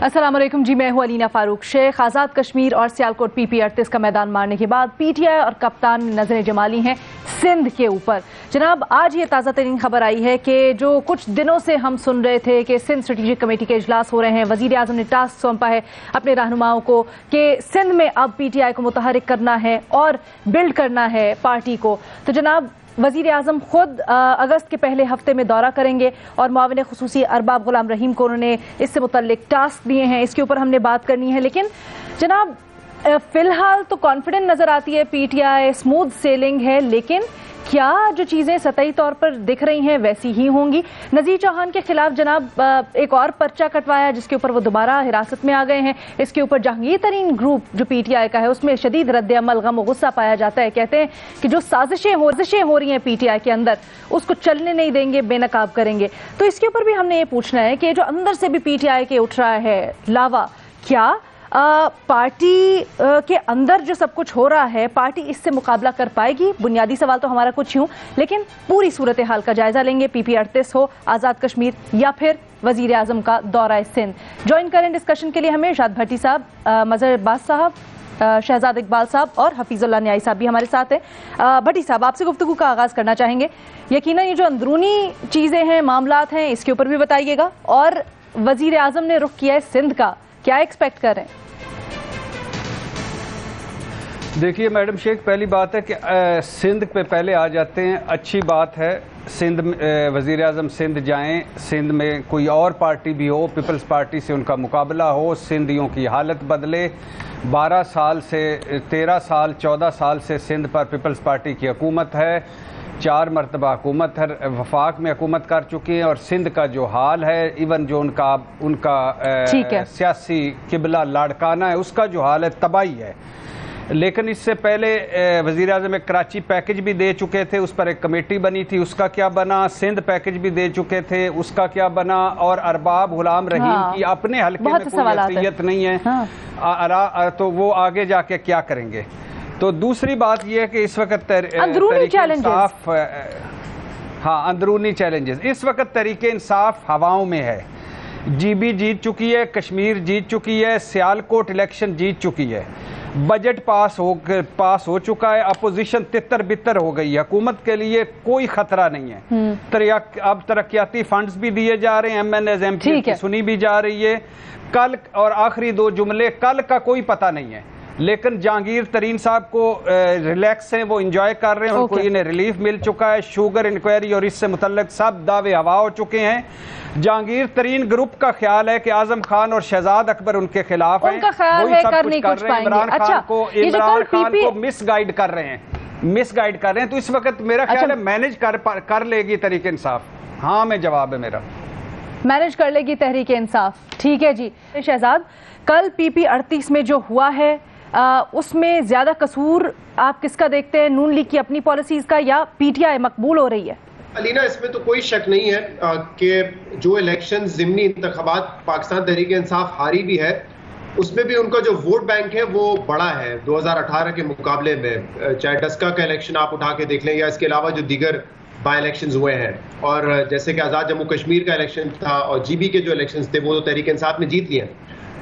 अस्सलाम वालेकुम जी, मैं हूं अलीना फारूक शेख। आज़ाद कश्मीर और सियालकोट PP38 का मैदान मारने के बाद PTI और कप्तान ने नजरें जमा ली हैं सिंध के ऊपर। जनाब, आज ये ताज़ा तरीन खबर आई है कि जो कुछ दिनों से हम सुन रहे थे कि सिंध स्ट्रेटेजिक कमेटी के इजलास हो रहे हैं, वज़ीर आज़म ने टास्क सौंपा है अपने रहनुमाओं को कि सिंध में अब PTI को मुतहरिक करना है और बिल्ड करना है पार्टी को। तो जनाब, वज़ीर आज़म खुद अगस्त के पहले हफ्ते में दौरा करेंगे और मुआविन खुसूसी अरबाब गुलाम रहीम को उन्होंने इससे मुतल्लिक टास्क दिए हैं। इसके ऊपर हमने बात करनी है। लेकिन जनाब, फिलहाल तो कॉन्फिडेंट नजर आती है PTI, स्मूथ सेलिंग है, लेकिन क्या जो चीज़ें सतही तौर पर दिख रही हैं वैसी ही होंगी? नज़ीर चौहान के खिलाफ जनाब एक और पर्चा कटवाया जिसके ऊपर वो दोबारा हिरासत में आ गए हैं। इसके ऊपर जहांगीर तरीन ग्रुप जो PTI का है उसमें शदीद रद्द-ए-अमल, गम और गुस्सा पाया जाता है। कहते हैं कि जो साजिशें हो रही हैं PTI के अंदर उसको चलने नहीं देंगे, बेनकाब करेंगे। तो इसके ऊपर भी हमने ये पूछना है कि जो अंदर से भी PTI के उठ रहा है लावा, क्या पार्टी के अंदर जो सब कुछ हो रहा है पार्टी इससे मुकाबला कर पाएगी? बुनियादी सवाल तो हमारा कुछ यूं, लेकिन पूरी सूरत हाल का जायजा लेंगे। PP38 हो, आज़ाद कश्मीर या फिर वजीर आजम का दौरा सिंध। ज्वाइन करें डिस्कशन के लिए हमें शाद भट्टी साहब, मजहर अब्बास साहब, शहजाद इकबाल साहब और हफीजुल्लाह न्याई साहब भी हमारे साथ हैं। भट्टी साहब, आपसे गुफ्तगू का आगाज करना चाहेंगे। यकीनन ये जो अंदरूनी चीजें हैं, मामलात हैं, इसके ऊपर भी बताइएगा, और वजीर आजम ने रुख किया है सिंध का, क्या एक्सपेक्ट कर रहे हैं? देखिए मैडम शेख, पहली बात है कि सिंध पे पहले आ जाते हैं। अच्छी बात है सिंध वज़ीर आज़म सिंध जाएं, सिंध में कोई और पार्टी भी हो, पीपल्स पार्टी से उनका मुकाबला हो, सिंधियों की हालत बदले। 12 साल से 13 साल 14 साल से सिंध पर पीपल्स पार्टी की हुकूमत है, 4 मरतबा हुकूमत है, वफाक में हुकूमत कर चुकी हैं। और सिंध का जो हाल है, इवन जो उनका सियासी किबला लाड़काना है, उसका जो हाल है तबाही है। लेकिन इससे पहले वज़ीर आज़म एक कराची पैकेज भी दे चुके थे, उस पर एक कमेटी बनी थी, उसका क्या बना? सिंध पैकेज भी दे चुके थे, उसका क्या बना? और अरबाब गुलाम रहीम की अपने हल्के में कोई हैसियत नहीं है, तो वो आगे जाके क्या करेंगे? तो दूसरी बात यह है कि इस वक्त अंदरूनी चैलेंजेस, हाँ अंदरूनी चैलेंजेस, इस वक्त तरीके इंसाफ हवाओं में है। GB जीत चुकी है, कश्मीर जीत चुकी है, सियालकोट इलेक्शन जीत चुकी है, बजट पास हो चुका है, अपोजिशन तितर बितर हो गई है, हुकूमत के लिए कोई खतरा नहीं है। अब तरक्याती फंड्स भी दिए जा रहे हैं, MNAs MP की सुनी भी जा रही है। कल और आखिरी 2 जुमले, कल का कोई पता नहीं है, लेकिन जहांगीर तरीन साहब को रिलैक्स हैं, वो इंजॉय कर रहे हैं, उनको इन्हें रिलीफ मिल चुका है। शुगर इंक्वायरी और इससे मुतल्लिक सब दावे हवा हो चुके हैं। जहांगीर तरीन ग्रुप का ख्याल है कि आजम खान और शहजाद अकबर उनके खिलाफ हैं, वही सब कुछ कर रहे हैं। इमरान खान को मिसगाइड कर रहे हैं, तो इस वक्त मेरा ख्याल है मैनेज कर लेगी तहरीक इंसाफ। हाँ में जवाब है मेरा, मैनेज कर लेगी तहरीक इंसाफ। ठीक है जी शहजाद, कल PP38 में जो हुआ है उसमें ज्यादा कसूर आप किसका देखते हैं? नून लीग की अपनी पॉलिसीज का या PTI मकबूल हो रही है? अलीना, इसमें तो कोई शक नहीं है कि जो इलेक्शन ज़िमनी इंतखाबात पाकिस्तान तहरीक इंसाफ हारी भी है, उसमें भी उनका जो वोट बैंक है वो बड़ा है 2018 के मुकाबले में। चाहे डस्का का इलेक्शन आप उठा के देख लें या इसके अलावा जो दीगर बाई इलेक्शन हुए हैं, और जैसे कि आज़ाद जम्मू कश्मीर का इलेक्शन था और GB के जो इलेक्शन थे वो तो तहरीक इंसाफ ने जीत लिए।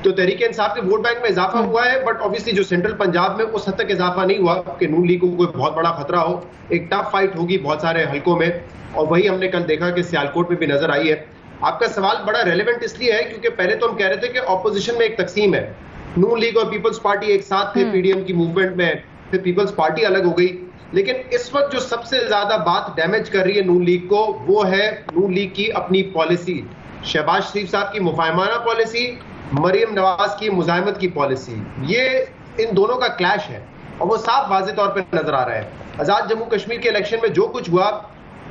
तो तहरीक इंसाफ के वोट बैंक में इजाफा हुआ है, बट ऑब्वियसली जो सेंट्रल पंजाब में उस हद तक इजाफा नहीं हुआ कि नून लीग को कोई बहुत बड़ा खतरा हो। एक टफ फाइट होगी बहुत सारे हलकों में, और वही हमने कल देखा कि सियालकोट में भी नजर आई है। आपका सवाल बड़ा रेलेवेंट इसलिए है क्योंकि पहले तो हम कह रहे थे कि ऑपोजिशन में एक तकसीम है, नून लीग और पीपल्स पार्टी एक साथ थे PDM की मूवमेंट में, फिर पीपल्स पार्टी अलग हो गई। लेकिन इस वक्त जो सबसे ज्यादा बात डैमेज कर रही है नून लीग को, वो है नून लीग की अपनी पॉलिसी। शहबाज शरीफ साहब की मुफाहमाना पॉलिसी, मरियम नवाज की मुजाहिमत की पॉलिसी, ये इन दोनों का क्लैश है और वो साफ वाज़ेह तौर पे नजर आ रहा है। आजाद जम्मू कश्मीर के इलेक्शन में जो कुछ हुआ,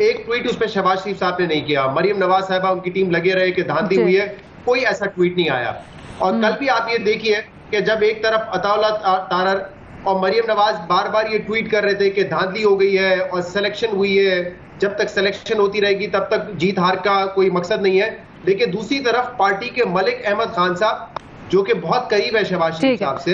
एक ट्वीट उस पर शहबाज शरीफ साहब ने नहीं किया, मरियम नवाज साहबा उनकी टीम लगे रहे कि धांधली हुई है, कोई ऐसा ट्वीट नहीं आया। और कल भी आप ये देखिए कि जब एक तरफ अताउल्ला तारर और मरियम नवाज बार बार ये ट्वीट कर रहे थे कि धांधली हो गई है और सिलेक्शन हुई है, जब तक सिलेक्शन होती रहेगी तब तक जीत हार का कोई मकसद नहीं है। लेकिन दूसरी तरफ पार्टी के मलिक अहमद खान साहब, जो कि बहुत करीब है शहबाज शरीफ साहब से,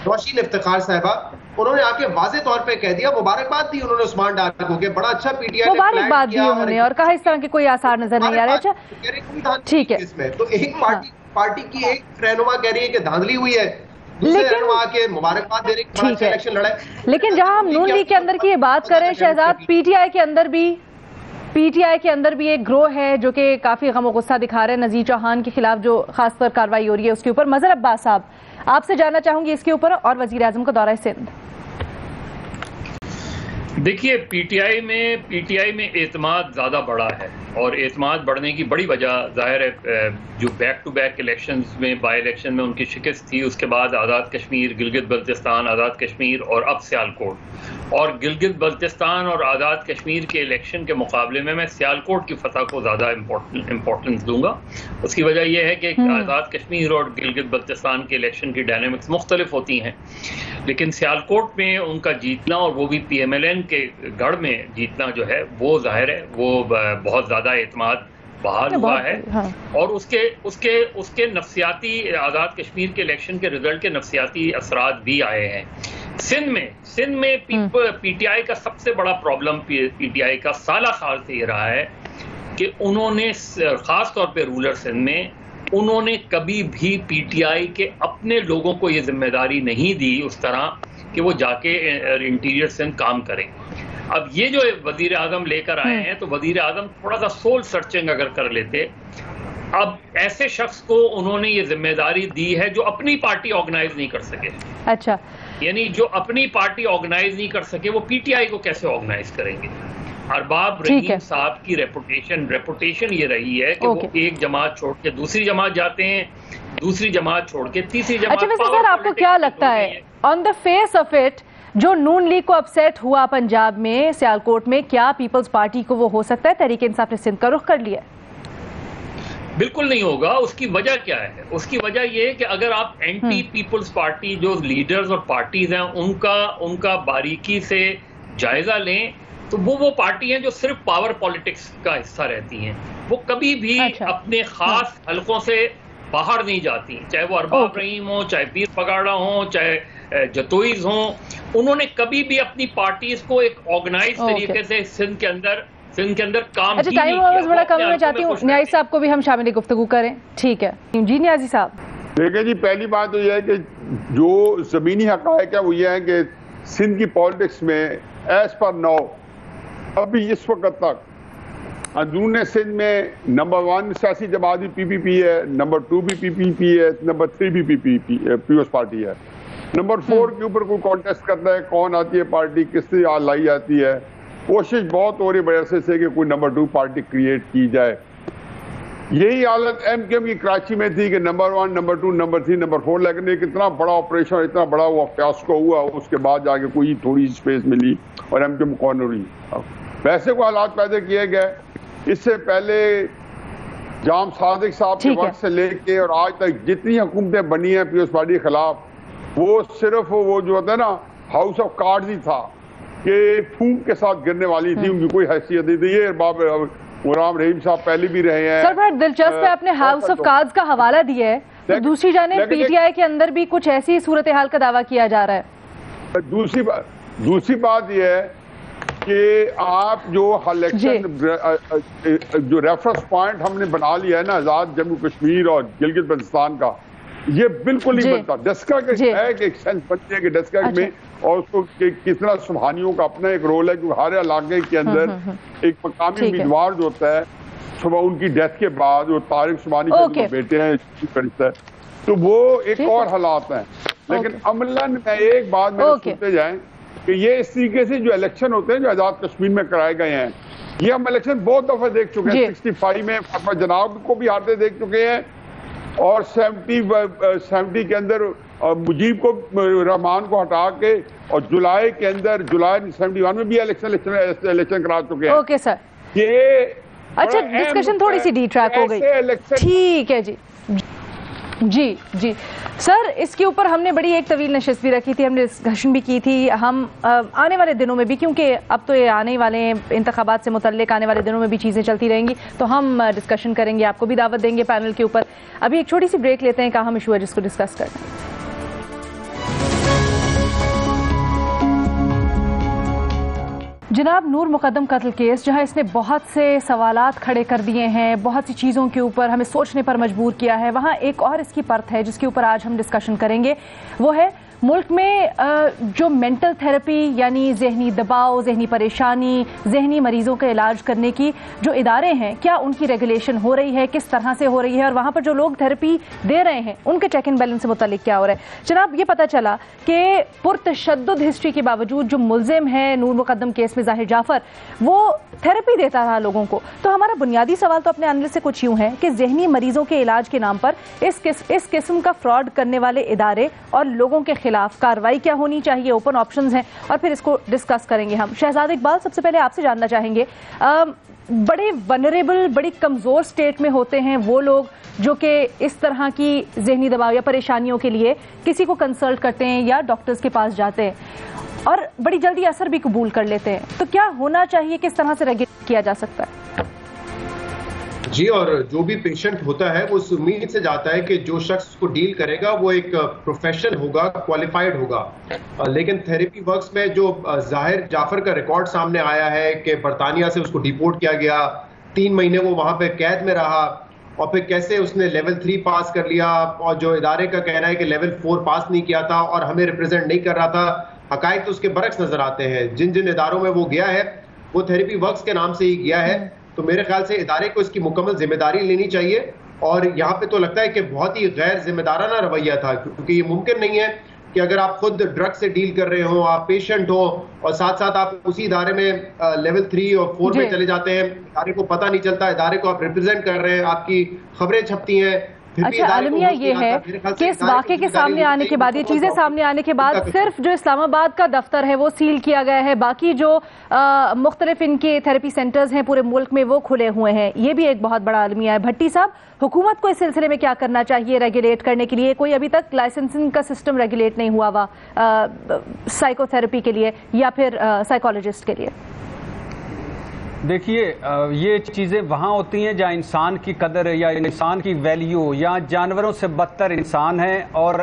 रोशीन इफ्तिखार साहिबा, उन्होंने आके वाज़ेह तौर पे कह दिया, मुबारकबाद दी उन्होंने उस्मान डार को कि बड़ा अच्छा PTI ने मुबारकबाद दी उन्होंने और कहा इस तरह के कोई आसार नजर नहीं आ रहे। अच्छा ठीक है, इसमें तो एक पार्टी पार्टी की एक रहनुमा कह रही है कि धांधली हुई है, दूसरे रहनुमा के मुबारकबाद दे रहे हैं, बड़ा अच्छा इलेक्शन लड़ा है। लेकिन जहां हम नून लीग के अंदर की ये बात करें शहजाद, पीटीआई के अंदर भी एक ग्रोह है जो कि काफी गम और गुस्सा दिखा रहे हैं नजीर चौहान के खिलाफ जो खासकर कार्रवाई हो रही है उसके ऊपर। मजहर अब्बास साहब, आपसे जानना चाहूंगी इसके ऊपर, और वजीर आजम का दौरा सिंध। देखिए, पीटीआई में एतमाद ज़्यादा बढ़ा है, और एतमाद बढ़ने की बड़ी वजह जाहिर है जो बैक टू बैक इलेक्शंस में, बाई इलेक्शन में उनकी शिकस्त थी, उसके बाद आज़ाद कश्मीर, गिलगित बल्तिस्तान, आज़ाद कश्मीर और अब सियालकोट। और गिलगित बल्तिस्तान और आज़ाद कश्मीर के इलेक्शन के मुकाबले में मैं सियालकोट की फतह को ज़्यादा इम्पोर्टेंस दूंगा। उसकी वजह यह है कि आज़ाद कश्मीर और गिलगित बल्तिस्तान के इलेक्शन की डायनेमिक्स मुख्तलिफ होती हैं, लेकिन सियालकोट में उनका जीतना, और वो भी PMLN के गढ़ में जीतना जो है, वो जाहिर है वो बहुत ज़्यादा एतमाद बहाल हुआ है। और उसके नफसियाती, आज़ाद कश्मीर के इलेक्शन के रिजल्ट के नफसियाती असरात भी आए हैं। सिंध में पीटीआई का सबसे बड़ा प्रॉब्लम, पीटीआई का साला साल से ये रहा है कि उन्होंने खास तौर पे रूरल सिंध में उन्होंने कभी भी पीटीआई के अपने लोगों को ये जिम्मेदारी नहीं दी उस तरह कि वो जाके इंटीरियर सिंध काम करें। अब ये जो वजीर आजम लेकर आए हैं, तो वजीर आजम थोड़ा सा सोल सर्चिंग अगर कर लेते, अब ऐसे शख्स को उन्होंने ये जिम्मेदारी दी है जो अपनी पार्टी ऑर्गेनाइज नहीं कर सके। अच्छा, यानी जो अपनी पार्टी ऑर्गेनाइज नहीं कर सके वो पीटीआई को कैसे ऑर्गेनाइज करेंगे? अरबाब रहीम साहब की रेपुटेशन ये रही है कि वो एक जमात छोड़ के दूसरी जमात जाते हैं, दूसरी जमात छोड़ के तीसरी जमात। अच्छा वैसे सर, आपको क्या लगता है on the face of it, जो नून लीग को अपसेट हुआ पंजाब में, सियालकोट में, क्या पीपल्स पार्टी को वो हो सकता है तहरीक इंसाफ ने सिंध का रुख कर लिया? बिल्कुल नहीं होगा। उसकी वजह क्या है? उसकी वजह यह है कि अगर आप एंटी पीपल्स पार्टी जो लीडर्स और पार्टीज हैं उनका बारीकी से जायजा लें, तो वो पार्टी हैं जो सिर्फ पावर पॉलिटिक्स का हिस्सा रहती हैं। वो कभी भी अपने खास हलकों से बाहर नहीं जाती, चाहे वो अरबाब रहीम हो, चाहे पीर पगाड़ा हो, चाहे जतोईज हो। उन्होंने कभी भी अपनी पार्टीज को एक ऑर्गेनाइज तरीके से सिंध के अंदर काम अच्छा, टाइम बड़ा कम, मैं चाहती हूँ न्याजी साहब को भी हम शामिल गुफ्तगू करें। ठीक है जी न्याजी साहब। देखिए जी, पहली बात तो यह है कि जो जमीनी हक़ाइक़ है वो ये है कि सिंध की पॉलिटिक्स में एज पर नाउ अभी इस वक्त तक अंदरून सिंध में नंबर 1 सियासी जमात भी PPP है, नंबर 2 भी PPP है, नंबर 3 भी पीपल्स पार्टी है। नंबर 4 के ऊपर कोई कॉन्टेस्ट करता है, कौन आती है पार्टी, किससे लाई जाती है। कोशिश बहुत हो रही बड़े अरसे से कि कोई नंबर 2 पार्टी क्रिएट की जाए। यही हालत MKM की कराची में थी कि नंबर 1, नंबर 2, नंबर 3, नंबर 4, लेकिन एक इतना बड़ा ऑपरेशन, इतना बड़ा वो फियास्को हुआ, उसके बाद जाके कोई थोड़ी स्पेस मिली और MKM कॉर्नर हुई। वैसे को हालात पैदा किए गए। इससे पहले जाम सादिक साहब के वक्त से लेके और आज तक जितनी हुकूमतें बनी हैं पीपल्स पार्टी के खिलाफ, वो सिर्फ वो जो होता है ना हाउस ऑफ कार्ड्स ही था कि फूंक के साथ गिरने वाली थी, उनकी कोई हैसियत नहीं थी। ये गुलाम रहीम साहब पहले भी रहे हैं। सर बड़ा दिलचस्प है, आपने हाउस ऑफ कार्ड्स का हवाला दिया है, तो दूसरी जाने पीटीआई के अंदर भी कुछ ऐसी सूरत हाल का दावा किया जा रहा है। दूसरी बात यह है कि आप जो इलेक्शन जो रेफरेंस पॉइंट हमने बना लिया है ना आजाद जम्मू कश्मीर और गिलगित बल्तिस्तान का, ये बिल्कुल नहीं बनता। डेस्का का है कि एक सेंस बनती है कि डेस्का में और उसको कितना सुबहानियों का अपना एक रोल है, क्योंकि हर इलाके के अंदर एक मकामी उम्मीदवार जो होता है सुबह उनकी डेथ के बाद, जो तारिक सुबहानी के बेटे हैं, तो वो एक और हालात हैं। लेकिन अमलन में एक बात में सुनते जाएं कि ये इस तरीके से जो इलेक्शन होते हैं जो आजाद कश्मीर में कराए गए हैं, ये हम इलेक्शन बहुत दफे देख चुके हैं। 65 में फातिमा जनाब को भी हारते देख चुके हैं, और 70 के अंदर मुजीब को, रहमान को हटा के, और जुलाई के अंदर जुलाई 71 में भी इलेक्शन करा चुके हैं। ओके सर, ये अच्छा डिस्कशन थोड़ी सी डी ट्रैक हो गई। ठीक है जी जी सर, इसके ऊपर हमने बड़ी एक तवील नशिस्त भी रखी थी, हमने डिस्कशन भी की थी। हम आने वाले दिनों में भी, क्योंकि अब तो ये आने वाले इंतखाबात से मुतल्लिक आने वाले दिनों में भी चीज़ें चलती रहेंगी, तो हम डिस्कशन करेंगे, आपको भी दावत देंगे पैनल के ऊपर। अभी एक छोटी सी ब्रेक लेते हैं, कहाँ हम इशू है जिसको डिस्कस करते हैं। जनाब, नूर मुकद्दम कत्ल केस, जहां इसने बहुत से सवालात खड़े कर दिए हैं, बहुत सी चीज़ों के ऊपर हमें सोचने पर मजबूर किया है, वहां एक और इसकी परत है जिसके ऊपर आज हम डिस्कशन करेंगे। वो है मुल्क में जो मेंटल थेरेपी यानी जहनी दबाव, जहनी परेशानी, जहनी मरीजों का इलाज करने की जो इदारे हैं, क्या उनकी रेगुलेशन हो रही है, किस तरह से हो रही है, और वहाँ पर जो लोग थेरेपी दे रहे हैं उनके चेक एंड बैलेंस से मुतालिक क्या हो रहा है। जनाब, ये पता चला कि पुरतशद्दुद हिस्ट्री के बावजूद जो मुलजिम है नूर मुकद्दम केस में ज़ाहिर जाफर, वो थेरेपी देता रहा लोगों को। तो हमारा बुनियादी सवाल तो अपने एनालिस्ट से कुछ यूँ है कि जहनी मरीजों के इलाज के नाम पर इस किस्म का फ्रॉड करने वाले इदारे और लोगों के खिलाफ कार्रवाई क्या होनी चाहिए। ओपन ऑप्शंस हैं और फिर इसको डिस्कस करेंगे हम। शहजाद इकबाल, सबसे पहले आपसे जानना चाहेंगे, बड़े वनरेबल, बड़ी कमज़ोर स्टेट में होते हैं वो लोग जो कि इस तरह की जहनी दबाव या परेशानियों के लिए किसी को कंसल्ट करते हैं या डॉक्टर्स के पास जाते हैं और बड़ी जल्दी असर भी कबूल कर लेते हैं। तो क्या होना चाहिए, किस तरह से रेगुलेट किया जा सकता है? जी, और जो भी पेशेंट होता है वो उस उम्मीद से जाता है कि जो शख्स को डील करेगा वो एक प्रोफेशनल होगा, क्वालिफाइड होगा। लेकिन थेरेपी वर्क्स में जो ज़ाहिर जाफर का रिकॉर्ड सामने आया है कि बरतानिया से उसको डिपोर्ट किया गया, 3 महीने वो वहाँ पे कैद में रहा और फिर कैसे उसने लेवल 3 पास कर लिया और जो इदारे का कहना है कि लेवल 4 पास नहीं किया था और हमें रिप्रेजेंट नहीं कर रहा था। हकायक तो उसके बरक्स नजर आते हैं। जिन जिन इदारों में वो गया है वो थेरेपी वर्क्स के नाम से ही गया है। तो मेरे ख्याल से इदारे को इसकी मुकम्मल जिम्मेदारी लेनी चाहिए। और यहाँ पे तो लगता है कि बहुत ही गैर जिम्मेदाराना रवैया था, क्योंकि ये मुमकिन नहीं है कि अगर आप खुद ड्रग से डील कर रहे हो, आप पेशेंट हो और साथ साथ आप उसी इदारे में लेवल 3 और 4 में चले जाते हैं, इदारे को पता नहीं चलता, इदारे को आप रिप्रेजेंट कर रहे हैं, आपकी खबरें छपती हैं। अच्छा, आलमिया ये है कि इस वाक़े के सामने आने के बाद, ये चीज़ें सामने आने के बाद सिर्फ जो इस्लामाबाद का दफ्तर है वो सील किया गया है, बाकी जो मुख्तलिफ इनके थेरेपी सेंटर्स हैं पूरे मुल्क में वो खुले हुए हैं। ये भी एक बहुत बड़ा आलमिया है। भट्टी साहब, हुकूमत को इस सिलसिले में क्या करना चाहिए रेगुलेट करने के लिए? कोई अभी तक लाइसेंसिंग का सिस्टम रेगुलेट नहीं हुआ हुआ साइकोथेरेपी के लिए या फिर साइकोलॉजिस्ट के लिए। देखिए, ये चीज़ें वहाँ होती हैं जहाँ इंसान की कदर या इंसान की वैल्यू, या जानवरों से बदतर इंसान है और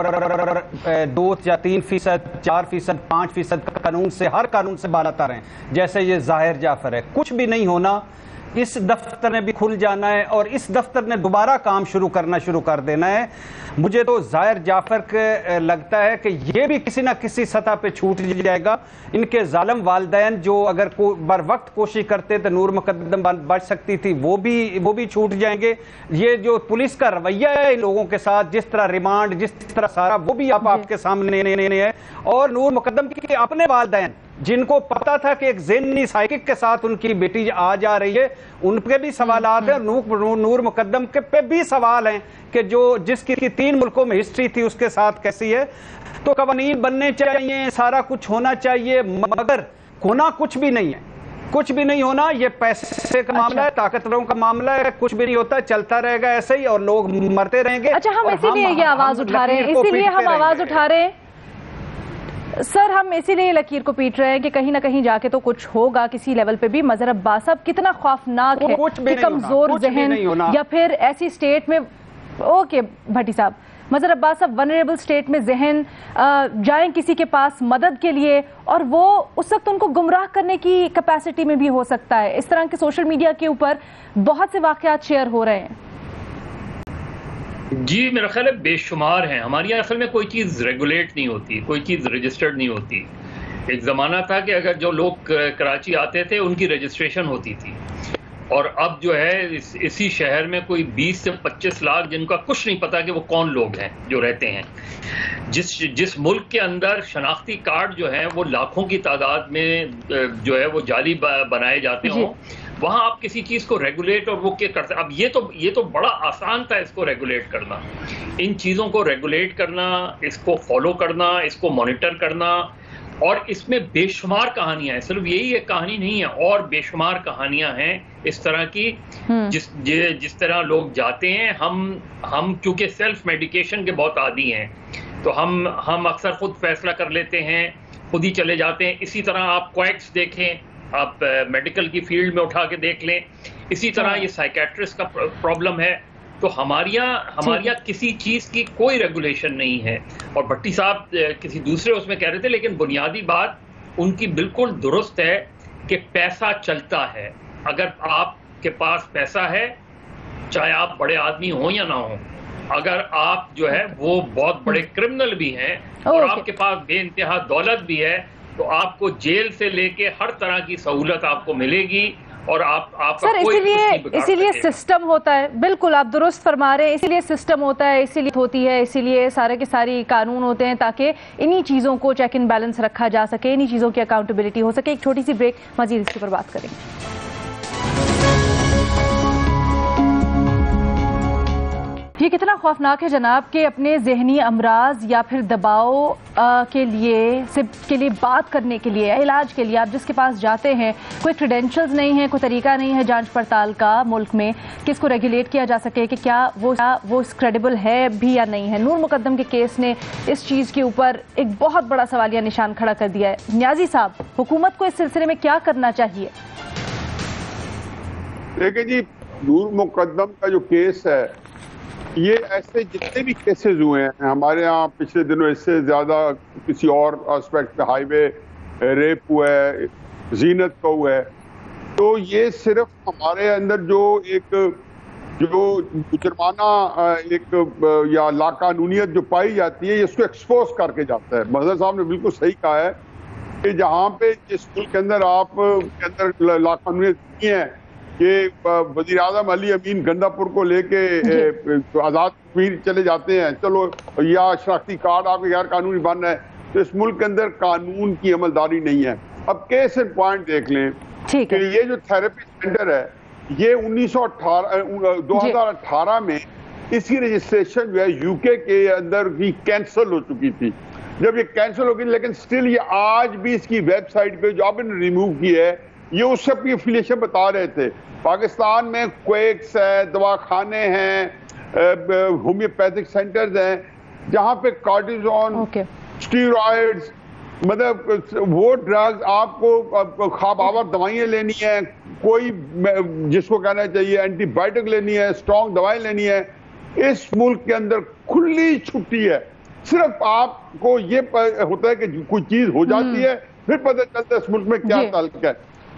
2 या 3%, 4%, 5% कानून से, हर कानून से बालातर हैं। जैसे ये ज़ाहिर जाफर है, कुछ भी नहीं होना, इस दफ्तर ने भी खुल जाना है और इस दफ्तर ने दोबारा काम शुरू कर देना है। मुझे तो ज़ाहिर जाफर के लगता है कि ये भी किसी ना किसी सतह पे छूट जाएगा। इनके जालिम वालिदैन जो अगर बर वक्त कोशिश करते तो नूर मुकद्दम बच सकती थी, वो भी छूट जाएंगे। ये जो पुलिस का रवैया है इन लोगों के साथ, जिस तरह रिमांड, जिस तरह सारा, वो भी आपके सामने है। और नूर मुकद्दम के अपने वालिदैन जिनको पता था कि एक ज़हनी साइकिक के साथ उनकी बेटी आ जा रही है, उन पे भी सवालात हैं। नूर मुकद्दम के पे भी सवाल हैं कि जिसकी 3 मुल्कों में हिस्ट्री थी उसके साथ कैसी है। तो कवानीन बनने चाहिए, सारा कुछ होना चाहिए, मगर होना कुछ भी नहीं है, कुछ भी नहीं होना। ये पैसे का मामला है, ताकतवरों का मामला है, कुछ भी नहीं होता, चलता रहेगा ऐसे ही और लोग मरते रहेंगे। अच्छा, हम इसीलिए ये आवाज उठा रहे हैं, इसीलिए हम आवाज उठा रहे हैं सर, हम इसीलिए लकीर को पीट रहे हैं कि कहीं ना कहीं जाके तो कुछ होगा किसी लेवल पे भी। मजहर अब्बास साहब, कितना खौफनाक है कि कमजोर जहन या फिर ऐसी स्टेट में, ओके भट्टी साहब, मजहर अब्बास साहब वनरेबल स्टेट में जहन जाएं किसी के पास मदद के लिए और वो उस वक्त उनको गुमराह करने की कैपेसिटी में भी हो सकता है। इस तरह के सोशल मीडिया के ऊपर बहुत से वाकयात शेयर हो रहे हैं। जी, मेरा ख्याल है बेशुमार हैं। हमारे यहाँ असल में कोई चीज़ रेगुलेट नहीं होती, कोई चीज़ रजिस्टर्ड नहीं होती। एक ज़माना था कि अगर जो लोग कराची आते थे उनकी रजिस्ट्रेशन होती थी, और अब जो है इसी शहर में कोई 20 से 25 लाख जिनका कुछ नहीं पता कि वो कौन लोग हैं जो रहते हैं। जिस मुल्क के अंदर शनाख्ती कार्ड जो है वो लाखों की तादाद में जो है वो जाली बनाए जाते हों, वहाँ आप किसी चीज़ को रेगुलेट और वो क्या करते। अब ये तो बड़ा आसान था इसको रेगुलेट करना, इन चीज़ों को रेगुलेट करना, इसको फॉलो करना, इसको मॉनिटर करना। और इसमें बेशुमार कहानियां हैं, सिर्फ यही एक कहानी नहीं है, और बेशुमार कहानियां हैं इस तरह की जिस तरह लोग जाते हैं। हम चूंकि सेल्फ मेडिकेशन के बहुत आदी हैं, तो हम अक्सर खुद फैसला कर लेते हैं, खुद ही चले जाते हैं। इसी तरह आप क्वैक्स देखें, आप मेडिकल की फील्ड में उठा के देख लें, इसी तरह ये साइकेट्रिस्ट का प्रॉब्लम है। तो हमारे यहाँ किसी चीज़ की कोई रेगुलेशन नहीं है। और भट्टी साहब किसी दूसरे उसमें कह रहे थे, लेकिन बुनियादी बात उनकी बिल्कुल दुरुस्त है कि पैसा चलता है। अगर आपके पास पैसा है, चाहे आप बड़े आदमी हो या ना हो, अगर आप जो है वो बहुत बड़े क्रिमिनल भी हैं और आपके पास बेइंतहा दौलत भी है, तो आपको जेल से लेके हर तरह की सहूलत आपको मिलेगी और आप सर इसीलिए सिस्टम होता है। बिल्कुल आप दुरुस्त फरमा रहे हैं, इसीलिए सिस्टम होता है, इसीलिए होती है, इसीलिए सारे के सारी कानून होते हैं ताकि इन्हीं चीज़ों को चेक एंड बैलेंस रखा जा सके, इन्हीं चीज़ों की अकाउंटेबिलिटी हो सके। एक छोटी सी ब्रेक, मजीद इसके ऊपर बात करेंगे। ये कितना खौफनाक है जनाब कि अपने जहनी अमराज या फिर दबाव के लिए बात करने के लिए, इलाज के लिए आप जिसके पास जाते हैं, कोई क्रेडेंशियल्स नहीं है, कोई तरीका नहीं है जांच पड़ताल का मुल्क में कि इसको रेगुलेट किया जा सके कि क्या वो क्रेडिबल है भी या नहीं है। नूर मुकद्दम के केस ने इस चीज़ के ऊपर एक बहुत बड़ा सवालिया निशान खड़ा कर दिया है। न्याजी साहब, हुकूमत को इस सिलसिले में क्या करना चाहिए? देखिए जी, नूर मुकद्दम का जो केस है, ये ऐसे जितने भी केसेस हुए हैं हमारे यहाँ पिछले दिनों, इससे ज्यादा किसी और एस्पेक्ट पे हाईवे रेप हुआ है, जीनत का हुआ है, तो ये सिर्फ हमारे अंदर जो जुर्माना या लाकानूनियत जो पाई जाती है, इसको एक्सपोज करके जाता है। मजहर साहब ने बिल्कुल सही कहा है कि जहाँ पे जिस मुल्क के अंदर आप के अंदर लाकानूनियत नहीं है कि वज़ीर आज़म अली अमीन गंदापुर को लेके आज़ाद कश्मीर चले जाते हैं, चलो, या शनाख्ती कार्ड आपके गैर कानूनी बन रहा है, तो इस मुल्क के अंदर कानून की अमलदारी नहीं है। अब केस एंड पॉइंट देख लें कि ये जो थेरेपी सेंटर है, ये 2018 में इसकी रजिस्ट्रेशन जो है यूके के अंदर भी कैंसिल हो चुकी थी। जब ये कैंसिल हो गई, लेकिन स्टिल ये आज भी इसकी वेबसाइट पे जो आपने रिमूव की है, ये उस सब की एफिलिएशन बता रहे थे। पाकिस्तान में क्वेक्स है, दवाखाने हैं, होम्योपैथिक सेंटर्स हैं जहां पे कार्टिजोन, स्टीरॉइड्स, मतलब वो ड्रग्स आपको ख्वाबावर दवाइयाँ लेनी है, कोई जिसको कहना चाहिए एंटीबायोटिक लेनी है, स्ट्रॉन्ग दवाएं लेनी है, इस मुल्क के अंदर खुली छुट्टी है। सिर्फ आपको ये होता है कि कोई चीज हो जाती है, फिर पता चलता है इस मुल्क में क्या ताल्लुक है।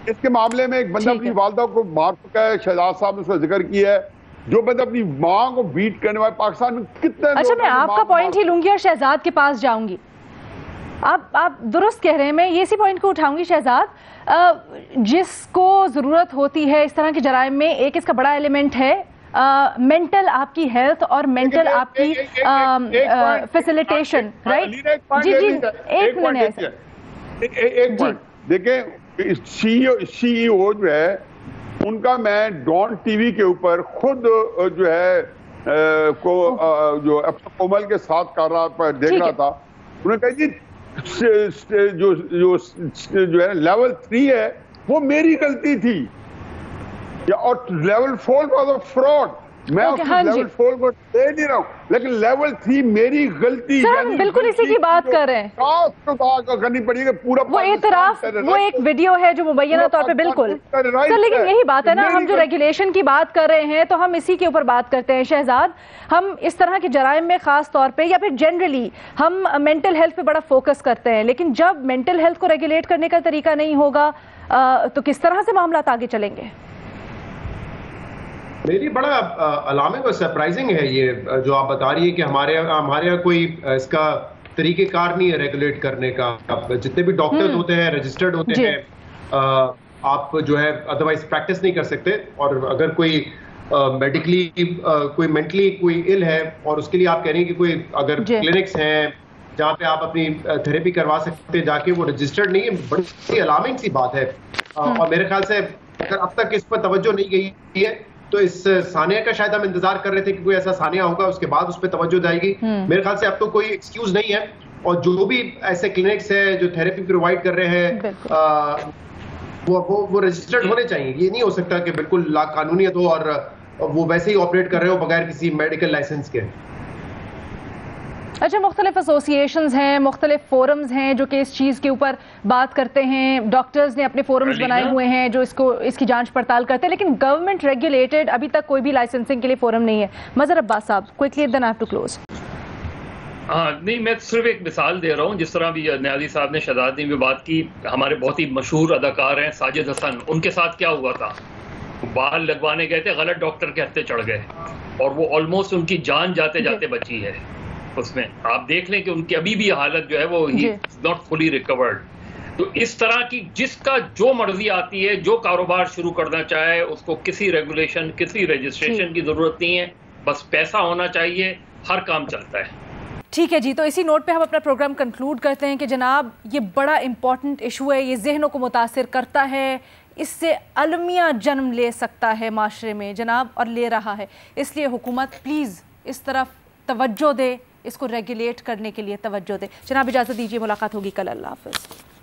इसके मामले में एक बंदा अपनी वालदा को मार चुका है, शहजाद साहब ने उसका जिक्र किया है, जो बंदा अपनी माँ को बीट करने वाले पाकिस्तान में कितने। अच्छा, मैं आपका पॉइंट ही लूंगी और शहजाद के पास जाऊंगी। आप दुरुस्त कह रहे हैं, मैं ये इसी पॉइंट को उठाऊंगी। शहजाद, जिसको जरूरत होती है इस तरह के जराइम में, एक इसका बड़ा एलिमेंट है मेंटल आपकी हेल्थ और मेंटल आपकी फैसिलिटेशन, राइट? जी जी, एक मिनट, एक मिनट। देखें, सीईओ जो है उनका मैं डॉन टीवी के ऊपर खुद जो है जो अपना कोमल के साथ कर रहा पर देख रहा था, उन्होंने कहा जी जो है लेवल 3 है वो मेरी गलती थी, और लेवल 4 वाज अ फ्रॉड। मैं लेवल 4 को दे नहीं रहा हूँ, लेकिन लेवल 3 मेरी गलती। हम बिल्कुल इसी की बात कर रहे हैं। करनी पड़ेगी पूरा वो एतराफ, वो एक वीडियो है जो मुबैना तौर पे बिल्कुल सर, लेकिन यही बात है ना, हम जो रेगुलेशन की बात कर रहे हैं तो हम इसी के ऊपर बात करते हैं। शहजाद, हम इस तरह के जराइम में खास तौर पे या फिर जनरली हम मेंटल हेल्थ पे बड़ा फोकस करते हैं, लेकिन जब मेंटल हेल्थ को रेगुलेट करने का तरीका नहीं होगा तो किस तरह से मामला आगे चलेंगे? मेरी बड़ा अलार्मिंग और सरप्राइजिंग है ये जो आप बता रही है कि हमारे यहाँ कोई इसका तरीकेकार नहीं है रेगुलेट करने का। जितने भी डॉक्टर्स होते हैं रजिस्टर्ड होते हैं, आप जो है अदरवाइज प्रैक्टिस नहीं कर सकते, और अगर कोई मेडिकली कोई मेंटली कोई इल है और उसके लिए आप कह रही हैं कि कोई अगर क्लिनिक्स हैं जहाँ पे आप अपनी थेरेपी करवा सकते हैं जाके, वो रजिस्टर्ड नहीं है, बड़ी अलार्मिंग सी बात है। और मेरे ख्याल से अगर अब तक इस पर तवज्जो नहीं गई है तो इस सानिया का शायद हम इंतजार कर रहे थे कि कोई ऐसा सानिया होगा, उसके बाद उस पर तवज्जो जाएगी। मेरे ख्याल से अब तो कोई एक्सक्यूज नहीं है, और जो भी ऐसे क्लिनिक्स है जो थेरेपी प्रोवाइड कर रहे हैं वो रजिस्टर्ड होने चाहिए। ये नहीं हो सकता कि बिल्कुल लाकानूनियत हो और वो वैसे ही ऑपरेट कर रहे हो बगैर किसी मेडिकल लाइसेंस के। अच्छा, मुख्तलिफ एसोसिएशंस हैं, मुख्तलिफ फोरम्स हैं जो कि इस चीज़ के ऊपर बात करते हैं, डॉक्टर्स ने अपने फोरम्स बनाए हुए हैं जो इसकी जांच पड़ताल करते हैं, लेकिन गवर्नमेंट रेगुलेटेड अभी तक कोई भी लाइसेंसिंग के लिए फोरम नहीं है। मजहर अब्बास साहब, quickly then I have to close. हाँ नहीं, मैं सिर्फ एक मिसाल दे रहा हूँ। जिस तरह भी न्याजी साहब ने शहजादी में बात की, हमारे बहुत ही मशहूर अदाकार हैं साजिद हसन, उनके साथ क्या हुआ था, बाल लगवाने गए थे, गलत डॉक्टर के हत्थे चढ़ गए और वो ऑलमोस्ट उनकी जान जाते जाते बची है उसमें। आप देख लें कि उनकी अभी भी हालत जो है वो ही नॉट फुली रिकवर्ड। तो इस तरह की जिसका जो मर्जी आती है, जो कारोबार शुरू करना चाहे, उसको किसी रेगुलेशन, किसी रजिस्ट्रेशन की जरूरत नहीं है, बस पैसा होना चाहिए, हर काम चलता है। ठीक है जी, तो इसी नोट पे हम अपना प्रोग्राम कंक्लूड करते हैं कि जनाब ये बड़ा इंपॉर्टेंट इशू है, ये जहनों को मुतासिर करता है, इससे अलमिया जन्म ले सकता है माशरे में जनाब, और ले रहा है। इसलिए हुकूमत प्लीज़ इस तरफ तवज्जो दे, इसको रेगुलेट करने के लिए तवज्जो दे। जनाब इजाज़त दीजिए, मुलाकात होगी कल। अल्लाह हाफ़िज़।